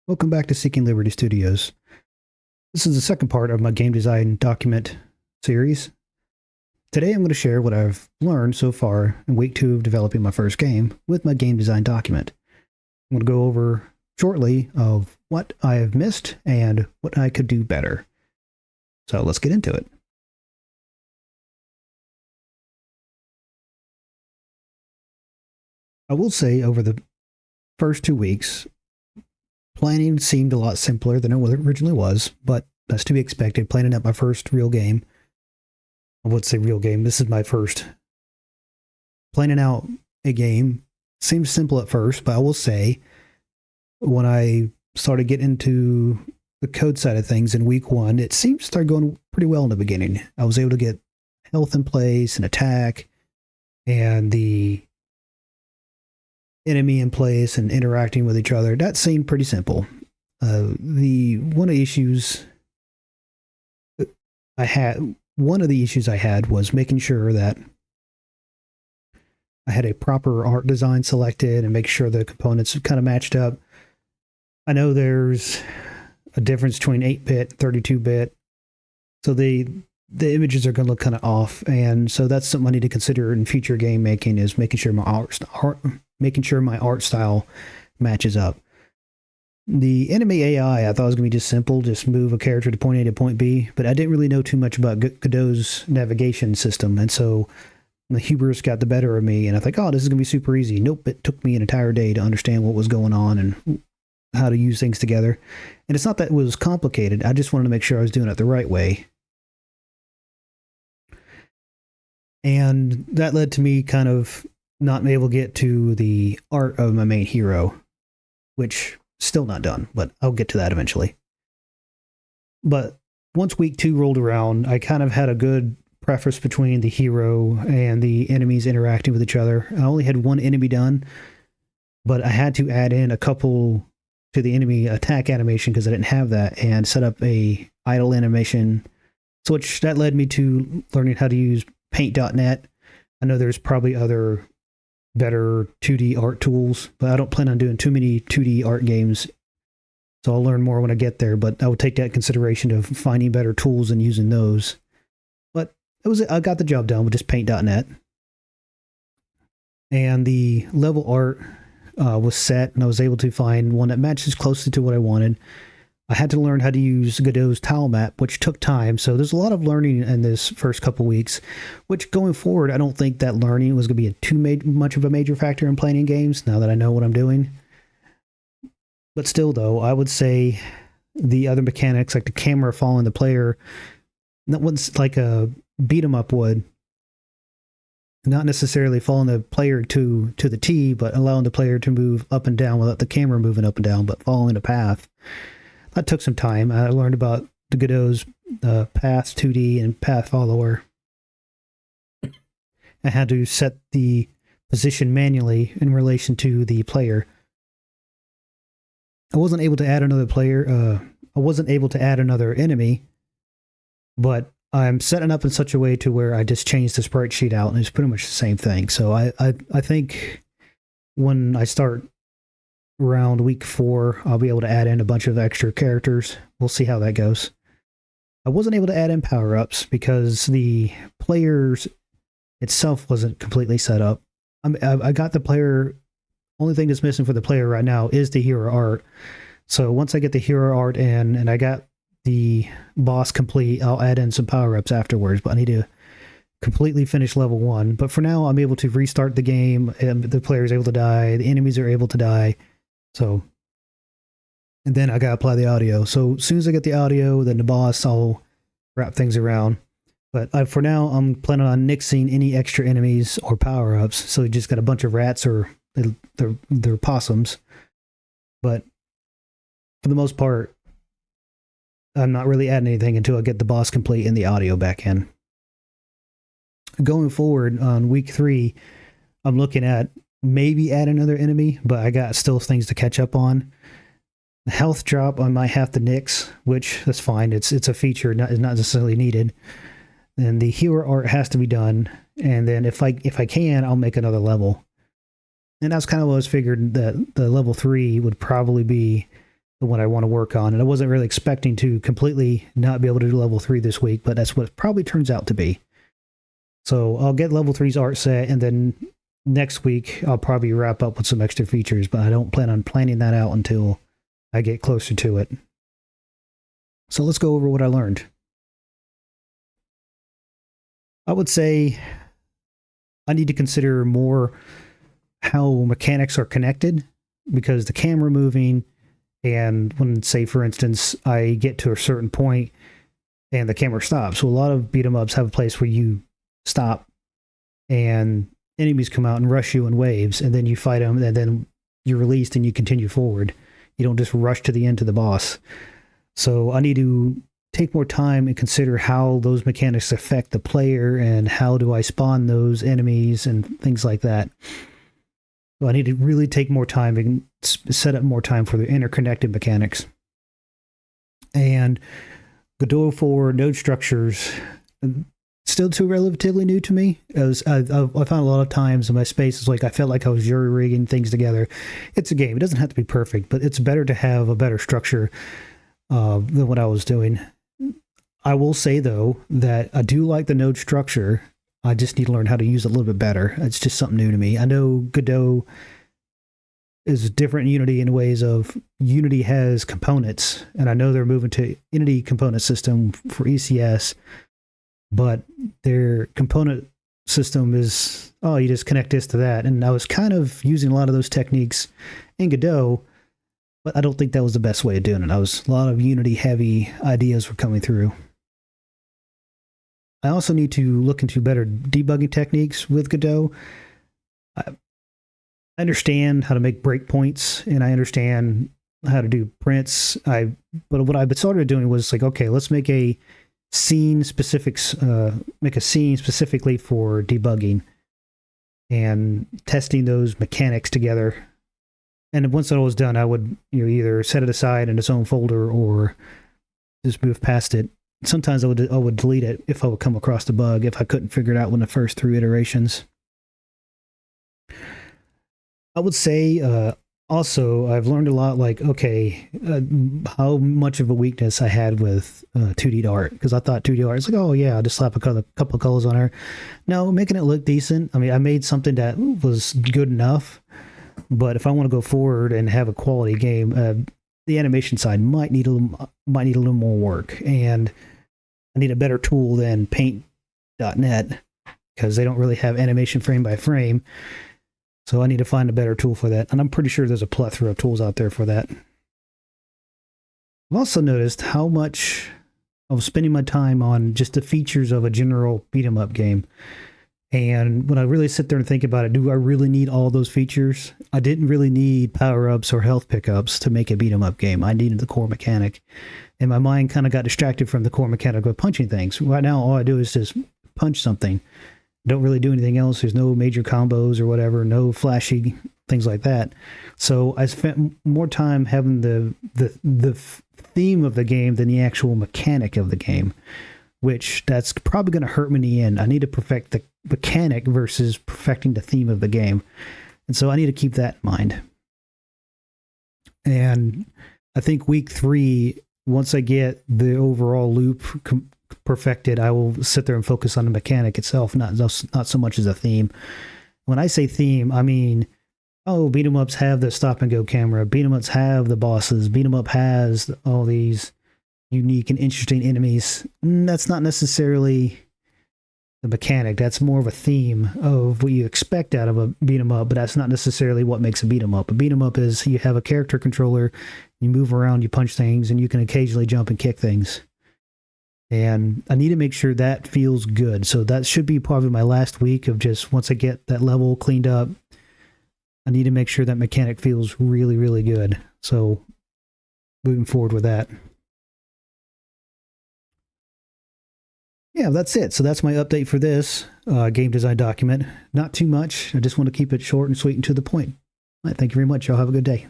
Welcome back to Seeking Liberty Studios. This is the second part of my game design document series. Today I'm going to share what I've learned so far in week 2 of developing my first game with my game design document. I'm going to go over shortly of what I have missed and what I could do better. So let's get into it. I will say over the first 2 weeks, planning seemed a lot simpler than it originally was, but that's to be expected. Planning out my first real game. I would say real game. This is my first. Planning out a game seems simple at first, but I will say when I started getting into the code side of things in week 1, it seemed to start going pretty well in the beginning. I was able to get health in place and attack and the enemy in place and interacting with each other. That seemed pretty simple. One of the issues I had was making sure that I had a proper art design selected and make sure the components kind of matched up. I know there's a difference between 8-bit, 32-bit, so the images are going to look kind of off, and so that's something I need to consider in future game making, is making sure my art style matches up. The enemy AI I thought was going to be just simple, just move a character to point A to point B, but I didn't really know too much about Godot's navigation system, and so the hubris got the better of me, and I thought, oh, this is going to be super easy. Nope, it took me an entire day to understand what was going on and how to use things together. And it's not that it was complicated, I just wanted to make sure I was doing it the right way. And that led to me kind of not being able to get to the art of my main hero, which still not done, but I'll get to that eventually. But once week 2 rolled around, I kind of had a good preference between the hero and the enemies interacting with each other. I only had one enemy done, but I had to add in a couple to the enemy attack animation because I didn't have that, and set up a idle animation, so which that led me to learning how to use paint.net. I know there's probably other better 2D art tools, but I don't plan on doing too many 2D art games, so I'll learn more when I get there, but I will take that in consideration of finding better tools and using those. But I got the job done with just paint.net. And the level art was set, and I was able to find one that matches closely to what I wanted. I had to learn how to use Godot's tile map, which took time. So there's a lot of learning in this first couple weeks, which going forward, I don't think that learning was going to be too much of a major factor in playing games now that I know what I'm doing. But still, though, I would say the other mechanics, like the camera following the player, that one's like a beat 'em up would. Not necessarily following the player to the T, but allowing the player to move up and down without the camera moving up and down, but following a path. That took some time. I learned about the Godot's path 2D and path follower. I had to set the position manually in relation to the player. I wasn't able to add another player. I wasn't able to add another enemy, but I'm setting up in such a way to where I just changed the sprite sheet out, and it's pretty much the same thing. So I think when I start around week 4, I'll be able to add in a bunch of extra characters. We'll see how that goes. I wasn't able to add in power-ups because the players itself wasn't completely set up. I got the player. Only thing that's missing for the player right now is the hero art. So once I get the hero art in and I got the boss complete, I'll add in some power-ups afterwards, but I need to completely finish level 1. But for now, I'm able to restart the game, and the player is able to die, the enemies are able to die. So, and then I gotta apply the audio. So as soon as I get the audio, then the boss, I'll wrap things around. But for now, I'm planning on nixing any extra enemies or power-ups. So you just got a bunch of rats, or they're possums. But for the most part, I'm not really adding anything until I get the boss complete and the audio back in. Going forward on week 3, I'm looking at maybe add another enemy, but I got still things to catch up on. The health drop, I might have to nix, which that's fine. It's a feature, not necessarily needed. And the hero art has to be done. And then if I can, I'll make another level. And that's kind of what I was figured, that the level 3 would probably be the one I want to work on. And I wasn't really expecting to completely not be able to do level 3 this week, but that's what it probably turns out to be. So I'll get level 3's art set, and then next week I'll probably wrap up with some extra features, but I don't plan on planning that out until I get closer to it. So let's go over what I learned. I would say I need to consider more how mechanics are connected, because the camera moving, and when, say, for instance, I get to a certain point and the camera stops. So a lot of beat 'em ups have a place where you stop and enemies come out and rush you in waves, and then you fight them, and then you're released and you continue forward. You don't just rush to the end to the boss. So I need to take more time and consider how those mechanics affect the player, and how do I spawn those enemies and things like that. So I need to really take more time and set up more time for the interconnected mechanics. And Godot for node structures, still too relatively new to me. I found a lot of times in my space, I felt like I was jury-rigging things together. It's a game. It doesn't have to be perfect, but it's better to have a better structure than what I was doing. I will say, though, that I do like the node structure. I just need to learn how to use it a little bit better. It's just something new to me. I know Godot is different in Unity in ways of Unity has components, and I know they're moving to Unity component system for ECS, but their component system is, you just connect this to that. And I was kind of using a lot of those techniques in Godot, but I don't think that was the best way of doing it. A lot of Unity heavy ideas were coming through. I also need to look into better debugging techniques with Godot. I understand how to make breakpoints, and I understand how to do prints. But what I started doing was okay, let's make a scene specific, make a scene specifically for debugging and testing those mechanics together. And once that was done, I would either set it aside in its own folder or just move past it. Sometimes I would delete it if I would come across the bug, if I couldn't figure it out in the first 3 iterations. I would say also I've learned a lot, how much of a weakness I had with 2D art, because I thought 2D art is I'll just slap a couple of colors on her. No, making it look decent. I mean, I made something that was good enough, but if I want to go forward and have a quality game, the animation side might need a little more work, and I need a better tool than Paint.net, because they don't really have animation frame by frame. So I need to find a better tool for that, and I'm pretty sure there's a plethora of tools out there for that. I've also noticed how much I was spending my time on just the features of a general beat 'em up game. And when I really sit there and think about it, do I really need all those features? I didn't really need power-ups or health pickups to make a beat 'em up game. I needed the core mechanic. And my mind kind of got distracted from the core mechanic of punching things. Right now, all I do is just punch something. Don't really do anything else. There's no major combos or whatever, no flashy things like that. So I spent more time having the theme of the game than the actual mechanic of the game, which that's probably going to hurt me in the end. I need to perfect the mechanic versus perfecting the theme of the game. And so I need to keep that in mind. And I think week 3, once I get the overall loop perfected, I will sit there and focus on the mechanic itself, not so much as a theme. When I say theme, I mean, beat 'em ups have the stop and go camera. Beat 'em ups have the bosses. Beat 'em up has all these unique and interesting enemies. That's not necessarily the mechanic. That's more of a theme of what you expect out of a beat 'em up, but that's not necessarily what makes a beat 'em up. A beat 'em up is you have a character controller, you move around, you punch things, and you can occasionally jump and kick things. And I need to make sure that feels good. So that should be probably my last week of just, once I get that level cleaned up, I need to make sure that mechanic feels really, really good. So moving forward with that. Yeah, that's it. So that's my update for this game design document. Not too much. I just want to keep it short and sweet and to the point. All right, thank you very much. Y'all have a good day.